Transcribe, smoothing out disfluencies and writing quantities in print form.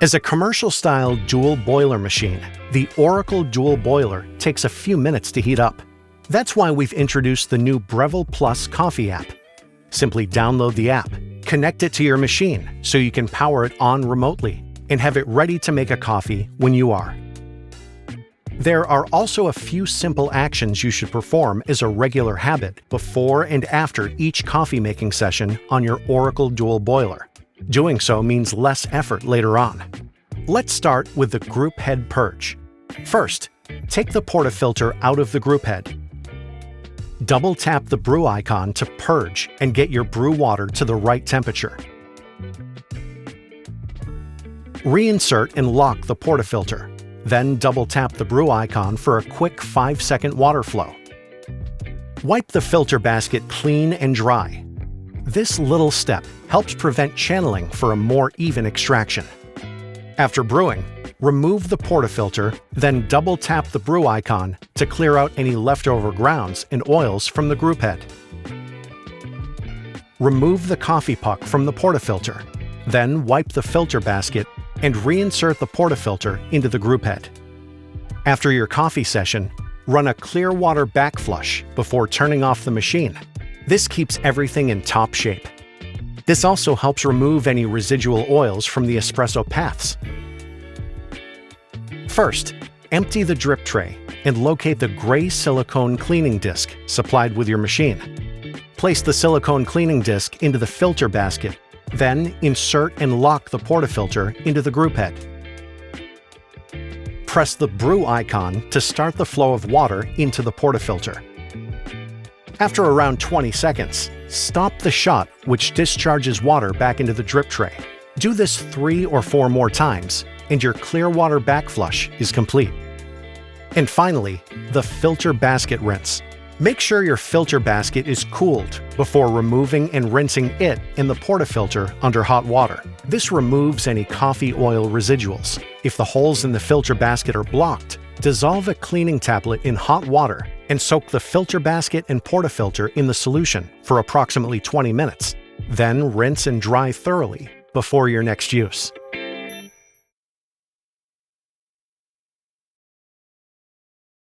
As a commercial-style dual boiler machine, the Oracle Dual Boiler takes a few minutes to heat up. That's why we've introduced the new Breville Plus Coffee app. Simply download the app, connect it to your machine so you can power it on remotely, and have it ready to make a coffee when you are. There are also a few simple actions you should perform as a regular habit before and after each coffee-making session on your Oracle Dual Boiler. Doing so means less effort later on. Let's start with the group head purge. First, take the portafilter out of the group head. Double-tap the brew icon to purge and get your brew water to the right temperature. Reinsert and lock the portafilter. Then double-tap the brew icon for a quick 5-second water flow. Wipe the filter basket clean and dry. This little step helps prevent channeling for a more even extraction. After brewing, remove the portafilter, then double-tap the brew icon to clear out any leftover grounds and oils from the group head. Remove the coffee puck from the portafilter, then wipe the filter basket and reinsert the portafilter into the group head. After your coffee session, run a clear water backflush before turning off the machine. This keeps everything in top shape. This also helps remove any residual oils from the espresso paths. First, empty the drip tray and locate the gray silicone cleaning disc supplied with your machine. Place the silicone cleaning disc into the filter basket, then insert and lock the portafilter into the group head. Press the brew icon to start the flow of water into the portafilter. After around 20 seconds, stop the shot, which discharges water back into the drip tray. Do this 3 or 4 more times, and your clear water backflush is complete. And finally, the filter basket rinse. Make sure your filter basket is cooled before removing and rinsing it in the portafilter under hot water. This removes any coffee oil residuals. If the holes in the filter basket are blocked, dissolve a cleaning tablet in hot water and soak the filter basket and portafilter in the solution for approximately 20 minutes. Then rinse and dry thoroughly before your next use.